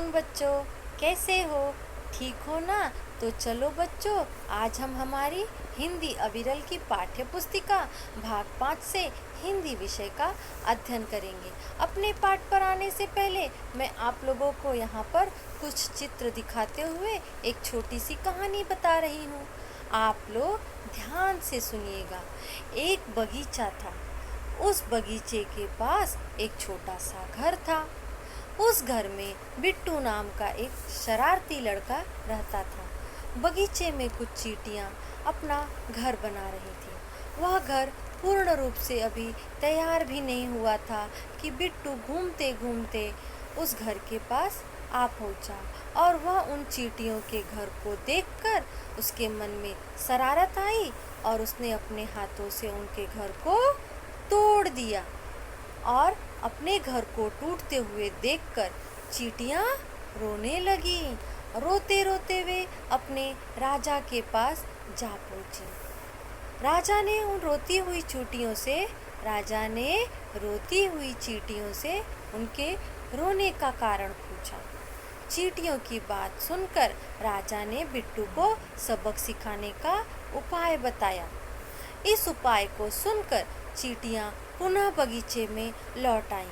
Afternoon बच्चों, कैसे हो? ठीक हो ना? तो चलो बच्चों, आज हम हमारी हिंदी अविरल की पाठ्य पुस्तिका भाग 5 से हिंदी विषय का अध्ययन करेंगे। अपने पाठ पर आने से पहले मैं आप लोगों को यहाँ पर कुछ चित्र दिखाते हुए एक छोटी सी कहानी बता रही हूँ। आप लोग ध्यान से सुनिएगा। एक बगीचा था। उस बगीचे के पास एक छोटा सा घर था। उस घर में बिट्टू नाम का एक शरारती लड़का रहता था। बगीचे में कुछ चींटियां अपना घर बना रही थी। वह घर पूर्ण रूप से अभी तैयार भी नहीं हुआ था कि बिट्टू घूमते घूमते उस घर के पास आ पहुंचा और वह उन चींटियों के घर को देखकर उसके मन में शरारत आई और उसने अपने हाथों से उनके घर को तोड़ दिया और अपने घर को टूटते हुए देखकर चींटियां रोने लगी। रोते रोते वे अपने राजा के पास जा पहुंची। राजा ने रोती हुई चींटियों से उनके रोने का कारण पूछा। चींटियों की बात सुनकर राजा ने बिट्टू को सबक सिखाने का उपाय बताया। इस उपाय को सुनकर चींटियां पुनः बगीचे में लौट आईं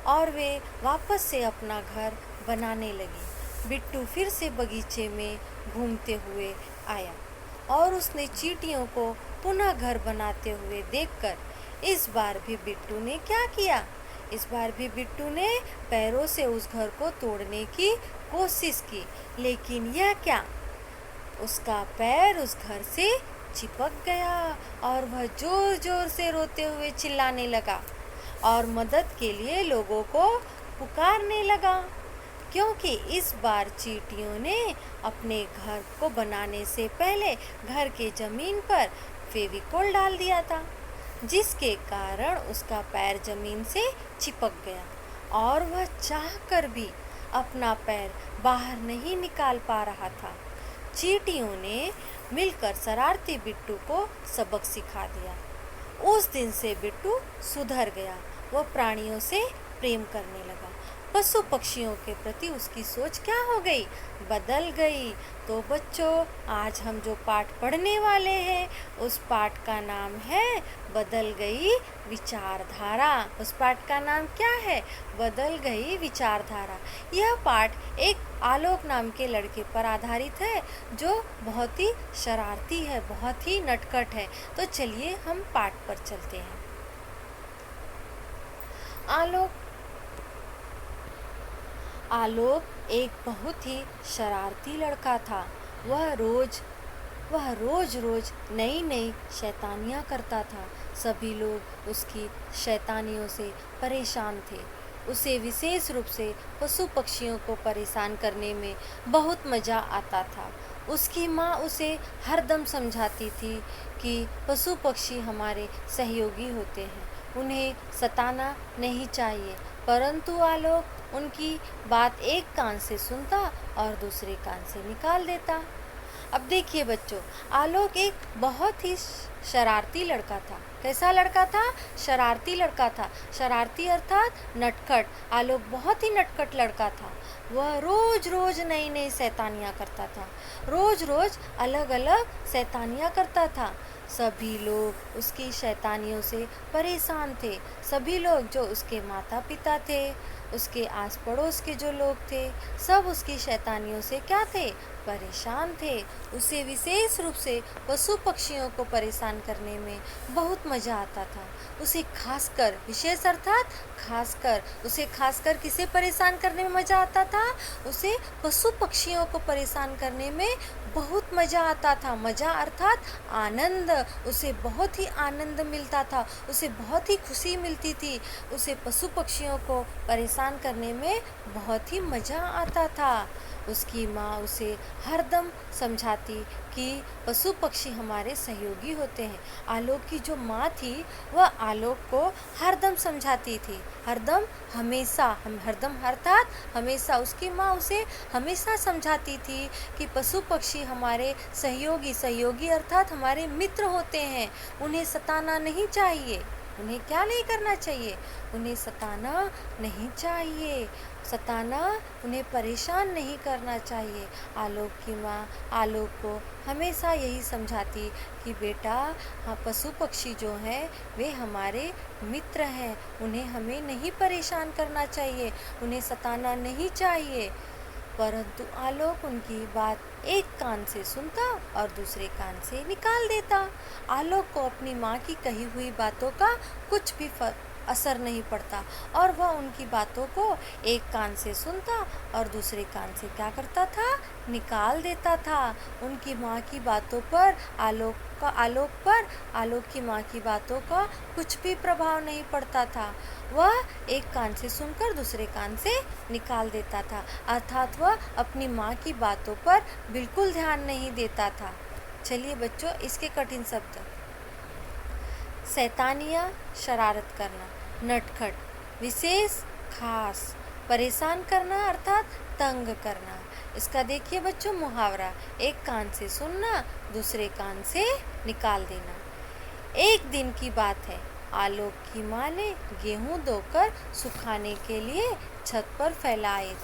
और वे वापस से अपना घर बनाने लगी। बिट्टू फिर से बगीचे में घूमते हुए आया और उसने चींटियों को पुनः घर बनाते हुए देखकर इस बार भी बिट्टू ने क्या किया? इस बार भी बिट्टू ने पैरों से उस घर को तोड़ने की कोशिश की, लेकिन यह क्या, उसका पैर उस घर से चिपक गया और वह जोर जोर से रोते हुए चिल्लाने लगा और मदद के लिए लोगों को पुकारने लगा, क्योंकि इस बार चींटियों ने अपने घर को बनाने से पहले घर के जमीन पर फेविकोल डाल दिया था, जिसके कारण उसका पैर जमीन से चिपक गया और वह चाहकर भी अपना पैर बाहर नहीं निकाल पा रहा था। चींटियों ने मिलकर शरारती बिट्टू को सबक सिखा दिया। उस दिन से बिट्टू सुधर गया। वह प्राणियों से प्रेम करने लगा। पशु पक्षियों के प्रति उसकी सोच क्या हो गई? बदल गई। तो बच्चों, आज हम जो पाठ पढ़ने वाले हैं उस पाठ का नाम है बदल गई विचारधारा। उस पाठ का नाम क्या है? बदल गई विचारधारा। यह पाठ एक आलोक नाम के लड़के पर आधारित है जो बहुत ही शरारती है, बहुत ही नटखट है। तो चलिए हम पाठ पर चलते हैं। आलोक एक बहुत ही शरारती लड़का था। वह रोज रोज नई नई शैतानियाँ करता था। सभी लोग उसकी शैतानियों से परेशान थे। उसे विशेष रूप से पशु पक्षियों को परेशान करने में बहुत मज़ा आता था। उसकी माँ उसे हरदम समझाती थी कि पशु पक्षी हमारे सहयोगी होते हैं, उन्हें सताना नहीं चाहिए, परंतु आलोक उनकी बात एक कान से सुनता और दूसरे कान से निकाल देता। अब देखिए बच्चों, आलोक एक बहुत ही शरारती लड़का था। कैसा लड़का था? शरारती लड़का था। शरारती अर्थात नटखट। आलोक बहुत ही नटखट लड़का था। वह रोज रोज नई नई शैतानियाँ करता था। रोज रोज अलग अलग शैतानियाँ करता था। सभी लोग उसकी शैतानियों से परेशान थे। सभी लोग, जो उसके माता पिता थे, उसके आस पड़ोस के जो लोग थे, सब उसकी शैतानियों से क्या थे? परेशान थे। उसे विशेष रूप से पशु पक्षियों को परेशान करने में बहुत मज़ा आता था। उसे खासकर, विशेष अर्थात खासकर, उसे खासकर किसे परेशान करने में मज़ा आता था? उसे पशु पक्षियों को परेशान करने में बहुत मज़ा आता था। मज़ा अर्थात आनंद। उसे बहुत ही आनंद मिलता था, उसे बहुत ही खुशी मिलती थी। उसे पशु पक्षियों को परेशान करने में बहुत ही मज़ा आता था। उसकी माँ उसे हरदम समझाती कि पशु पक्षी हमारे सहयोगी होते हैं। आलोक की जो माँ थी वह आलोक को हरदम समझाती थी। हरदम, हमेशा, हरदम अर्थात हमेशा। उसकी माँ उसे हमेशा समझाती थी कि पशु पक्षी हमारे सहयोगी अर्थात हमारे मित्र होते हैं, उन्हें सताना नहीं चाहिए। उन्हें क्या नहीं करना चाहिए? उन्हें सताना नहीं चाहिए, सताना, उन्हें परेशान नहीं करना चाहिए। आलोक की माँ आलोक को हमेशा यही समझाती कि बेटा, हाँ, पशु पक्षी जो हैं वे हमारे मित्र हैं, उन्हें हमें नहीं परेशान करना चाहिए, उन्हें सताना नहीं चाहिए। परंतु आलोक उनकी बात एक कान से सुनता और दूसरे कान से निकाल देता। आलोक को अपनी माँ की कही हुई बातों का कुछ भी असर नहीं पड़ता और वह उनकी बातों को एक कान से सुनता और दूसरे कान से क्या करता था? निकाल देता था। उनकी माँ की बातों पर आलोक की माँ की बातों का कुछ भी प्रभाव नहीं पड़ता था। वह एक कान से सुनकर दूसरे कान से निकाल देता था, अर्थात वह अपनी माँ की बातों पर बिल्कुल ध्यान नहीं देता था। चलिए बच्चों, इसके कठिन शब्द। शैतानिया, शरारत करना, नटखट, विशेष, खास, परेशान करना अर्थात तंग करना। इसका देखिए बच्चों मुहावरा, एक कान से सुनना, दूसरे कान से निकाल देना। एक दिन की बात है, आलोक की माँ ने गेहूं धोकर सुखाने के लिए छत पर फैलाए।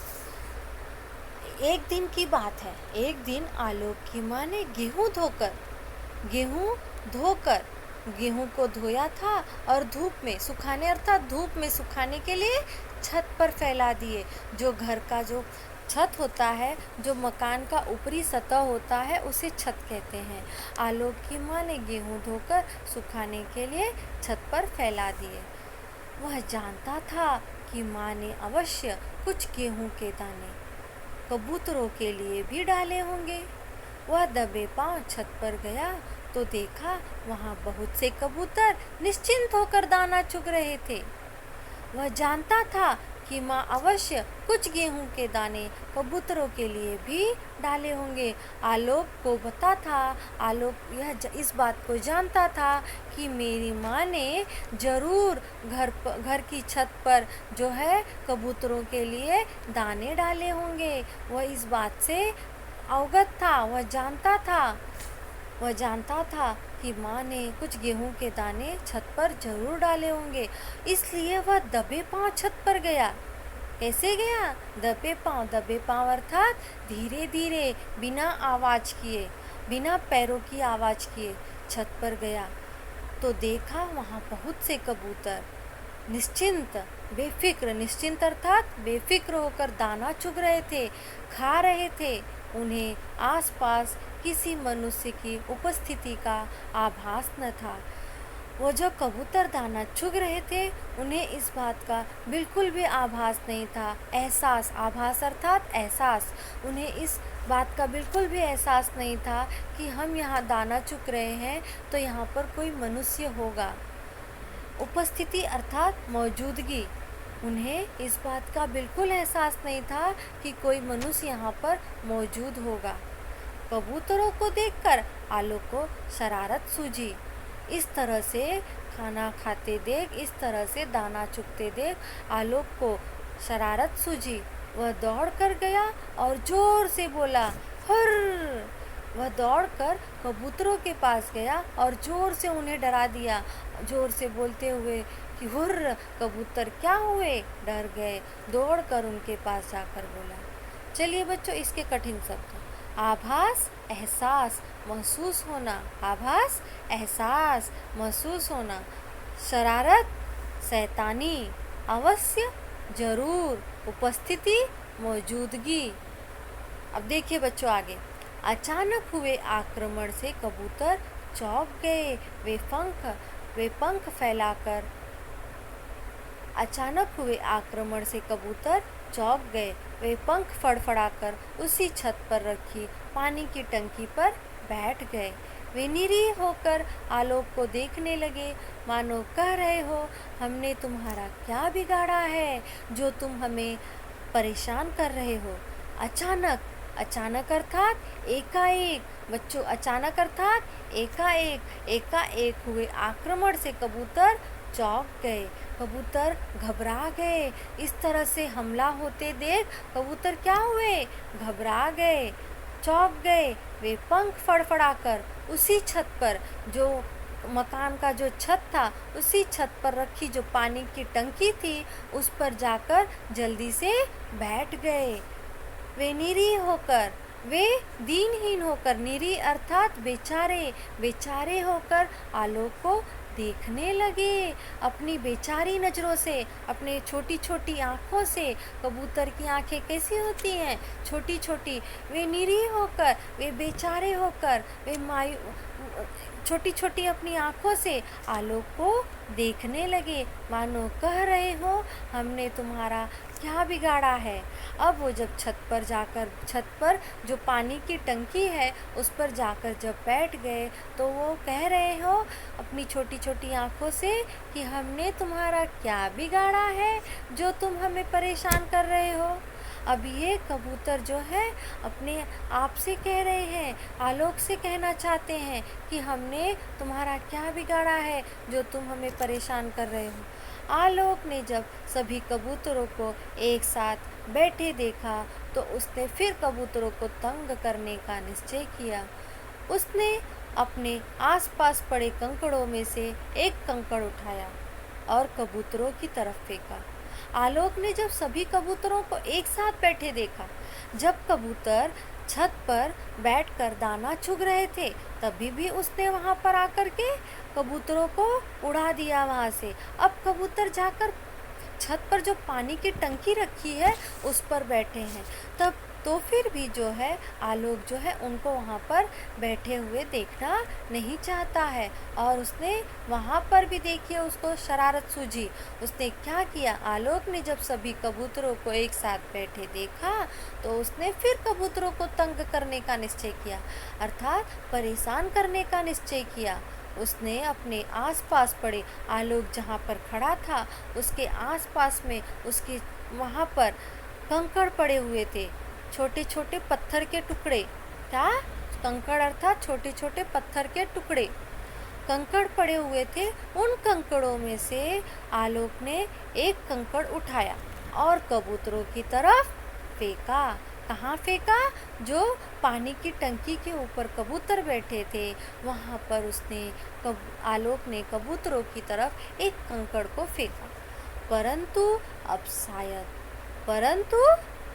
एक दिन की बात है, एक दिन आलोक की माँ ने गेहूं धोकर गेहूं को धोया था और धूप में सुखाने अर्थात धूप में सुखाने के लिए छत पर फैला दिए। जो घर का जो छत होता है, जो मकान का ऊपरी सतह होता है, उसे छत कहते हैं। आलोक की माँ ने गेहूं धोकर सुखाने के लिए छत पर फैला दिए। वह जानता था कि माँ ने अवश्य कुछ गेहूं के दाने कबूतरों के लिए भी डाले होंगे। वह दबे पांव छत पर गया तो देखा वहां बहुत से कबूतर निश्चिंत होकर दाना चुग रहे थे। वह जानता था कि माँ अवश्य कुछ गेहूं के दाने कबूतरों के लिए भी डाले होंगे। आलोक को पता था, आलोक इस बात को जानता था कि मेरी माँ ने जरूर घर की छत पर जो है कबूतरों के लिए दाने डाले होंगे। वह इस बात से अवगत था, वह जानता था कि माँ ने कुछ गेहूं के दाने छत पर जरूर डाले होंगे। इसलिए वह दबे पांव छत पर गया। कैसे गया? दबे पांव अर्थात धीरे धीरे, बिना पैरों की आवाज किए छत पर गया तो देखा वहाँ बहुत से कबूतर निश्चिंत अर्थात बेफिक्र होकर दाना चुग रहे थे, खा रहे थे। उन्हें आसपास किसी मनुष्य की उपस्थिति का आभास न था। वो जो कबूतर दाना चुग रहे थे, उन्हें इस बात का बिल्कुल भी आभास नहीं था। आभास अर्थात एहसास, उन्हें इस बात का बिल्कुल भी एहसास नहीं था कि हम यहाँ दाना चुग रहे हैं तो यहाँ पर कोई मनुष्य होगा। उपस्थिति अर्थात मौजूदगी, उन्हें इस बात का बिल्कुल एहसास नहीं था कि कोई मनुष्य यहाँ पर मौजूद होगा। कबूतरों को देखकर आलोक को शरारत सूझी। इस तरह से खाना खाते देख, इस तरह से दाना चुगते देख आलोक को शरारत सूझी। वह दौड़ कर गया और जोर से बोला, हुर्र। वह दौड़कर कबूतरों के पास गया और जोर से उन्हें डरा दिया, जोर से बोलते हुए कि हुर्र। कबूतर क्या हुए? डर गए। दौड़कर उनके पास जाकर बोला। चलिए बच्चों, इसके कठिन शब्द। आभास, एहसास, महसूस होना। आभास, एहसास, महसूस होना। शरारत, शैतानी। अवश्य, जरूर। उपस्थिति, मौजूदगी। अब देखिए बच्चों आगे। अचानक हुए आक्रमण से कबूतर चौंक गए। वे पंख फैलाकर अचानक हुए आक्रमण से कबूतर चौंक गए। वे पंख फड़फड़ाकर उसी छत पर रखी पानी की टंकी पर बैठ गए। वे निरीह होकर आलोक को देखने लगे, मानो कह रहे हो, हमने तुम्हारा क्या बिगाड़ा है जो तुम हमें परेशान कर रहे हो। अचानक अर्थात एकाएक। बच्चों, अचानक अर्थात एकाएक हुए आक्रमण से कबूतर चौंक गए। कबूतर घबरा गए। इस तरह से हमला होते देख कबूतर क्या हुए? घबरा गए, चौंक गए। वे पंख फड़फड़ाकर उसी छत पर जो मकान का जो छत था, उसी छत पर रखी जो पानी की टंकी थी, उस पर जाकर जल्दी से बैठ गए। वे निरीह होकर, वे दीनहीन होकर, निरीह अर्थात बेचारे, बेचारे होकर आलोक को देखने लगे। अपनी बेचारी नज़रों से, अपने छोटी छोटी आँखों से, कबूतर की आँखें कैसी होती हैं, छोटी छोटी, वे निरीह होकर, वे बेचारे होकर, वे छोटी छोटी अपनी आँखों से आलोक को देखने लगे, मानो कह रहे हो हमने तुम्हारा क्या बिगाड़ा है। अब वो जब छत पर जो पानी की टंकी है उस पर जाकर जब बैठ गए, तो वो कह रहे हो अपनी छोटी छोटी आँखों से कि हमने तुम्हारा क्या बिगाड़ा है जो तुम हमें परेशान कर रहे हो। अब ये कबूतर जो है अपने आप से कह रहे हैं, आलोक से कहना चाहते हैं कि हमने तुम्हारा क्या बिगाड़ा है जो तुम हमें परेशान कर रहे हो। आलोक ने जब सभी कबूतरों को एक साथ बैठे देखा, तो उसने फिर कबूतरों को तंग करने का निश्चय किया। उसने अपने आसपास पड़े कंकड़ों में से एक कंकड़ उठाया और कबूतरों की तरफ फेंका। आलोक ने जब सभी कबूतरों को एक साथ बैठे देखा, जब कबूतर छत पर बैठकर दाना चुग रहे थे, तभी भी उसने वहां पर आकर के कबूतरों को उड़ा दिया वहां से। अब कबूतर जाकर छत पर जो पानी की टंकी रखी है उस पर बैठे हैं, तब तो फिर भी जो है आलोक जो है उनको वहाँ पर बैठे हुए देखना नहीं चाहता है। और उसने वहाँ पर भी देखिए उसको शरारत सूझी। उसने क्या किया, आलोक ने जब सभी कबूतरों को एक साथ बैठे देखा, तो उसने फिर कबूतरों को तंग करने का निश्चय किया, अर्थात परेशान करने का निश्चय किया। उसने अपने आसपास पड़े, आलोक जहाँ पर खड़ा था उसके आसपास में उसके वहाँ पर कंकड़ पड़े हुए थे, छोटे छोटे पत्थर के टुकड़े। क्या? कंकड़ अर्थात छोटे छोटे पत्थर के टुकड़े, कंकड़ पड़े हुए थे। उन कंकड़ों में से आलोक ने एक कंकड़ उठाया और कबूतरों की तरफ फेंका। कहाँ फेंका? जो पानी की टंकी के ऊपर कबूतर बैठे थे वहाँ पर उसने आलोक ने कबूतरों की तरफ एक कंकड़ को फेंका। परंतु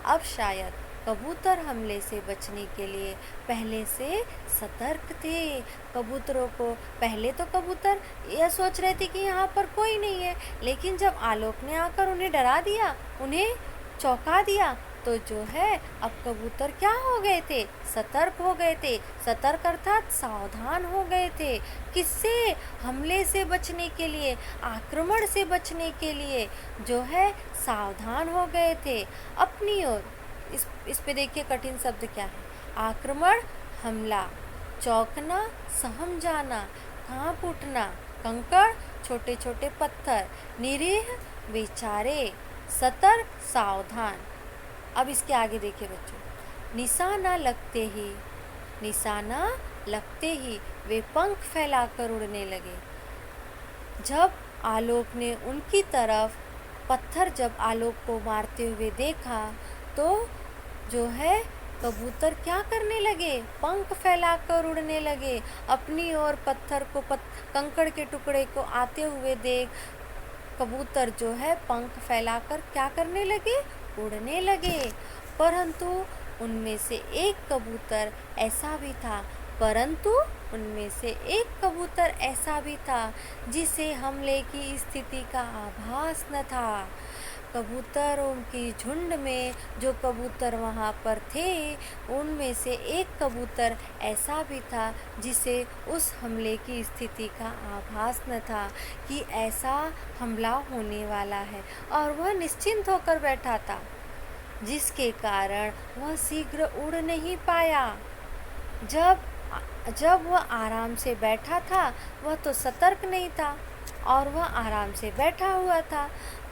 अब शायद कबूतर हमले से बचने के लिए पहले से सतर्क थे। कबूतरों को पहले तो कबूतर यह सोच रहे थे कि यहाँ पर कोई नहीं है, लेकिन जब आलोक ने आकर उन्हें डरा दिया, उन्हें चौंका दिया, तो जो है अब कबूतर क्या हो गए थे? सतर्क हो गए थे। सतर्क अर्थात सावधान हो गए थे। किससे? हमले से बचने के लिए, आक्रमण से बचने के लिए जो है सावधान हो गए थे अपनी ओर। इस पे देखिए कठिन शब्द क्या है। आक्रमण, हमला, चौंकना, सहम जाना, कांप उठना, कंकड़, छोटे छोटे पत्थर, निरीह, बेचारे, सतर्क, सावधान। अब इसके आगे देखिए बच्चों, निशाना लगते ही वे पंख फैलाकर उड़ने लगे। जब आलोक ने उनकी तरफ पत्थर जब आलोक को मारते हुए देखा, तो जो है कबूतर क्या करने लगे? पंख फैलाकर उड़ने लगे। अपनी ओर पत्थर को कंकड़ के टुकड़े को आते हुए देख कबूतर जो है पंख फैलाकर क्या करने लगे? उड़ने लगे। परंतु उनमें से एक कबूतर ऐसा भी था जिसे हमले की स्थिति का आभास न था। कबूतरों की झुंड में जो कबूतर वहाँ पर थे, उनमें से एक कबूतर ऐसा भी था जिसे उस हमले की स्थिति का आभास न था कि ऐसा हमला होने वाला है, और वह निश्चिंत होकर बैठा था, जिसके कारण वह शीघ्र उड़ नहीं पाया। जब वह आराम से बैठा था, वह तो सतर्क नहीं था और वह आराम से बैठा हुआ था,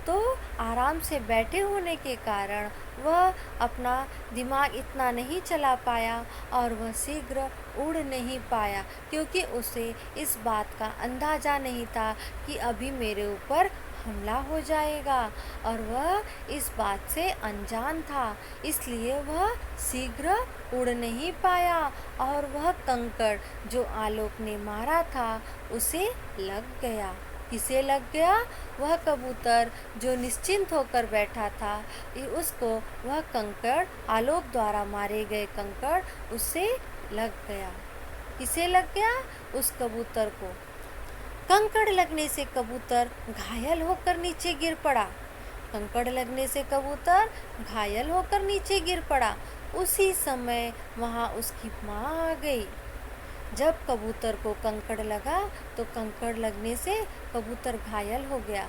तो आराम से बैठे होने के कारण वह अपना दिमाग इतना नहीं चला पाया और वह शीघ्र उड़ नहीं पाया, क्योंकि उसे इस बात का अंदाज़ा नहीं था कि अभी मेरे ऊपर हमला हो जाएगा, और वह इस बात से अनजान था, इसलिए वह शीघ्र उड़ नहीं पाया, और वह कंकड़ जो आलोक ने मारा था उसे लग गया। किसे लग गया? वह कबूतर जो निश्चिंत होकर बैठा था, उसको वह कंकड़, आलोक द्वारा मारे गए कंकड़ उसे लग गया। किसे लग गया? उस कबूतर को। कंकड़ लगने से कबूतर घायल होकर नीचे गिर पड़ा। कंकड़ लगने से कबूतर घायल होकर नीचे गिर पड़ा। उसी समय वहाँ उसकी माँ आ गई। जब कबूतर को कंकड़ लगा तो कंकड़ लगने से कबूतर घायल हो गया,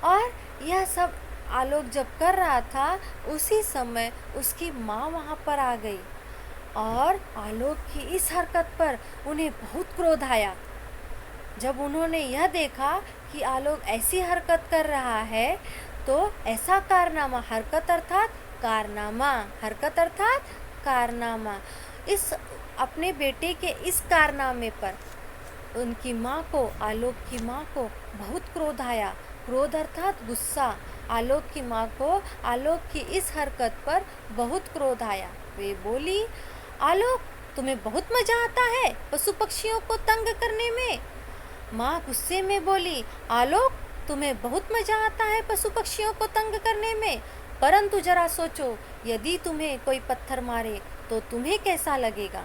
और यह सब आलोक जब कर रहा था उसी समय उसकी माँ वहाँ पर आ गई, और आलोक की इस हरकत पर उन्हें बहुत क्रोध आया। जब उन्होंने यह देखा कि आलोक ऐसी हरकत कर रहा है तो ऐसा कारनामा, हरकत अर्थात कारनामा, हरकत अर्थात कारनामा, इस अपने बेटे के इस कारनामे पर उनकी माँ को, आलोक की माँ को बहुत क्रोध आया। क्रोध अर्थात गुस्सा। आलोक की माँ को आलोक की इस हरकत पर बहुत क्रोध आया। वे बोली, आलोक, तुम्हें बहुत मजा आता है पशु पक्षियों को तंग करने में। माँ गुस्से में बोली, आलोक, तुम्हें बहुत मजा आता है पशु पक्षियों को तंग करने में, परंतु जरा सोचो, यदि तुम्हें कोई पत्थर मारे तो तुम्हें कैसा लगेगा।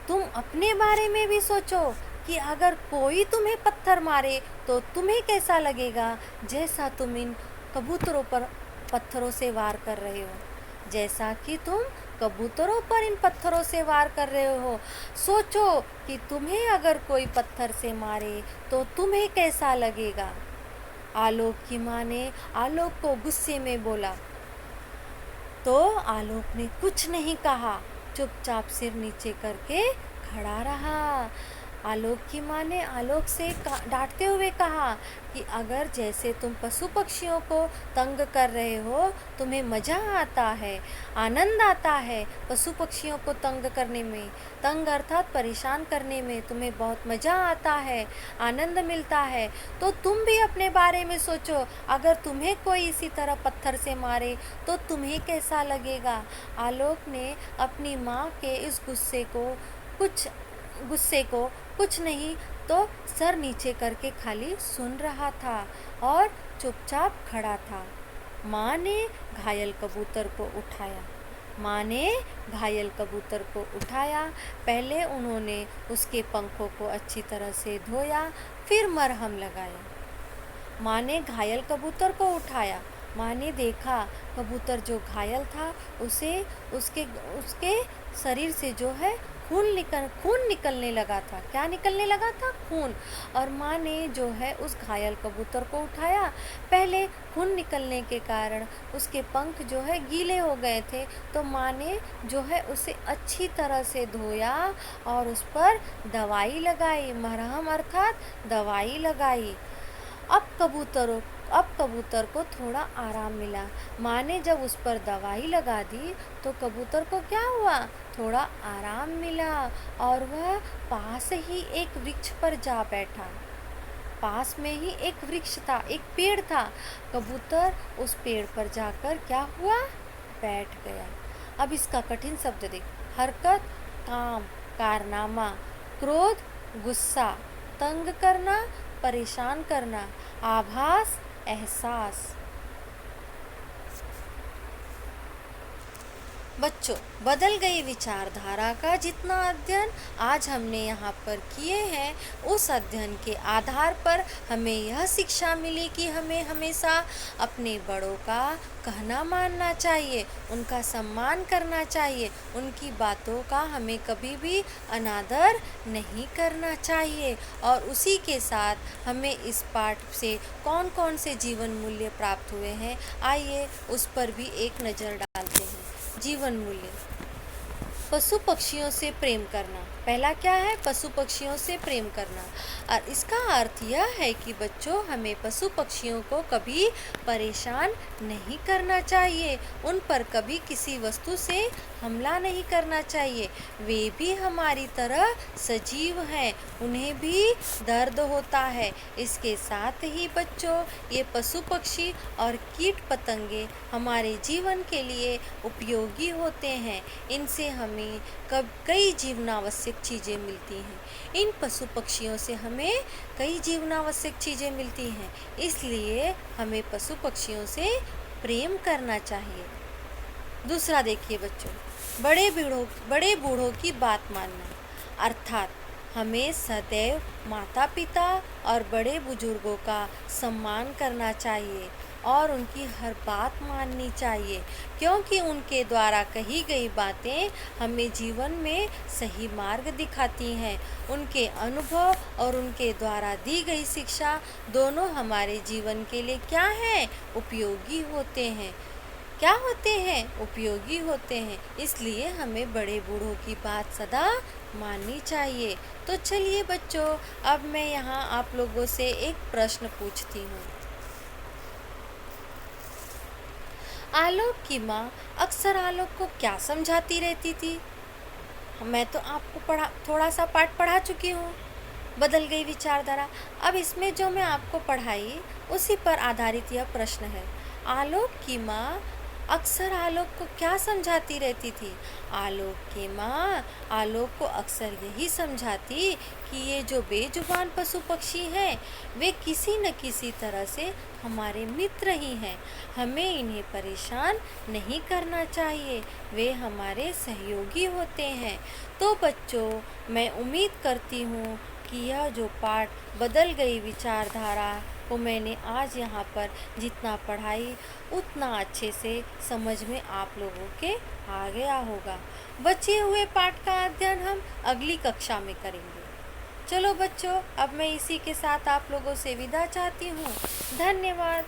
तुम अपने बारे में भी सोचो कि अगर कोई तुम्हें पत्थर मारे तो तुम्हें कैसा लगेगा, जैसा तुम इन कबूतरों पर पत्थरों से वार कर रहे हो, जैसा कि तुम कबूतरों पर इन पत्थरों से वार कर रहे हो। सोचो कि तुम्हें अगर कोई पत्थर से मारे तो तुम्हें कैसा लगेगा। आलोक की माँ ने आलोक को गुस्से में बोला, तो आलोक ने कुछ नहीं कहा, चुपचाप सिर नीचे करके खड़ा रहा। आलोक की माँ ने आलोक से डांटते हुए कहा कि अगर जैसे तुम पशु पक्षियों को तंग कर रहे हो, तुम्हें मज़ा आता है, आनंद आता है पशु पक्षियों को तंग करने में, तंग अर्थात परेशान करने में तुम्हें बहुत मज़ा आता है, आनंद मिलता है, तो तुम भी अपने बारे में सोचो, अगर तुम्हें कोई इसी तरह पत्थर से मारे तो तुम्हें कैसा लगेगा। आलोक ने अपनी माँ के इस गुस्से को कुछ नहीं तो सर नीचे करके खाली सुन रहा था और चुपचाप खड़ा था। माँ ने घायल कबूतर को उठाया। माँ ने घायल कबूतर को उठाया। पहले उन्होंने उसके पंखों को अच्छी तरह से धोया, फिर मरहम लगाया। माँ ने घायल कबूतर को उठाया। माँ ने देखा कबूतर जो घायल था उसके शरीर से जो है खून निकलने लगा था। क्या निकलने लगा था? खून। और माँ ने जो है उस घायल कबूतर को उठाया। पहले खून निकलने के कारण उसके पंख जो है गीले हो गए थे, तो माँ ने जो है उसे अच्छी तरह से धोया और उस पर दवाई लगाई, मरहम अर्थात दवाई लगाई। अब कबूतर को थोड़ा आराम मिला। माँ ने जब उस पर दवाई लगा दी तो कबूतर को क्या हुआ? थोड़ा आराम मिला और वह पास ही एक वृक्ष पर जा बैठा। पास में ही एक वृक्ष था, एक पेड़ था। कबूतर उस पेड़ पर जाकर क्या हुआ? बैठ गया। अब इसका कठिन शब्द देख। हरकत, काम, कारनामा, क्रोध, गुस्सा, तंग करना, परेशान करना, आभास, एहसास। बच्चों, बदल गई विचारधारा का जितना अध्ययन आज हमने यहाँ पर किए हैं, उस अध्ययन के आधार पर हमें यह शिक्षा मिली कि हमें हमेशा अपने बड़ों का कहना मानना चाहिए, उनका सम्मान करना चाहिए, उनकी बातों का हमें कभी भी अनादर नहीं करना चाहिए। और उसी के साथ हमें इस पाठ से कौन कौन से जीवन मूल्य प्राप्त हुए हैं, आइए उस पर भी एक नज़र डालते हैं। जीवन मूल्य। पशु पक्षियों से प्रेम करना। पहला क्या है? पशु पक्षियों से प्रेम करना। और इसका अर्थ यह है कि बच्चों, हमें पशु पक्षियों को कभी परेशान नहीं करना चाहिए, उन पर कभी किसी वस्तु से हमला नहीं करना चाहिए। वे भी हमारी तरह सजीव हैं, उन्हें भी दर्द होता है। इसके साथ ही बच्चों, ये पशु पक्षी और कीट पतंगे हमारे जीवन के लिए उपयोगी होते हैं। इनसे हमें कई जीवनावश्यक चीज़ें मिलती हैं। इन पशु पक्षियों से हमें कई जीवनावश्यक चीज़ें मिलती हैं, इसलिए हमें पशु पक्षियों से प्रेम करना चाहिए। दूसरा देखिए बच्चों, बड़े बूढ़ों की बात मानना, अर्थात हमें सदैव माता पिता और बड़े बुजुर्गों का सम्मान करना चाहिए और उनकी हर बात माननी चाहिए, क्योंकि उनके द्वारा कही गई बातें हमें जीवन में सही मार्ग दिखाती हैं। उनके अनुभव और उनके द्वारा दी गई शिक्षा दोनों हमारे जीवन के लिए क्या है? उपयोगी होते हैं। क्या होते हैं? उपयोगी होते हैं। इसलिए हमें बड़े बूढ़ों की बात सदा माननी चाहिए। तो चलिए बच्चों, अब मैं यहाँ आप लोगों से एक प्रश्न पूछती हूँ। आलोक की माँ अक्सर आलोक को क्या समझाती रहती थी? मैं तो आपको थोड़ा सा पाठ पढ़ा चुकी हूँ, बदल गई विचारधारा। अब इसमें जो मैं आपको पढ़ाई उसी पर आधारित यह प्रश्न है। आलोक की माँ अक्सर आलोक को क्या समझाती रहती थी? आलोक की माँ आलोक को अक्सर यही समझाती कि ये जो बेजुबान पशु पक्षी हैं, वे किसी न किसी तरह से हमारे मित्र ही हैं। हमें इन्हें परेशान नहीं करना चाहिए, वे हमारे सहयोगी होते हैं। तो बच्चों, मैं उम्मीद करती हूँ कि यह जो पाठ बदल गई विचारधारा को मैंने आज यहाँ पर जितना पढ़ाई उतना अच्छे से समझ में आप लोगों के आ गया होगा। बचे हुए पाठ का अध्ययन हम अगली कक्षा में करेंगे। चलो बच्चों, अब मैं इसी के साथ आप लोगों से विदा चाहती हूँ। धन्यवाद।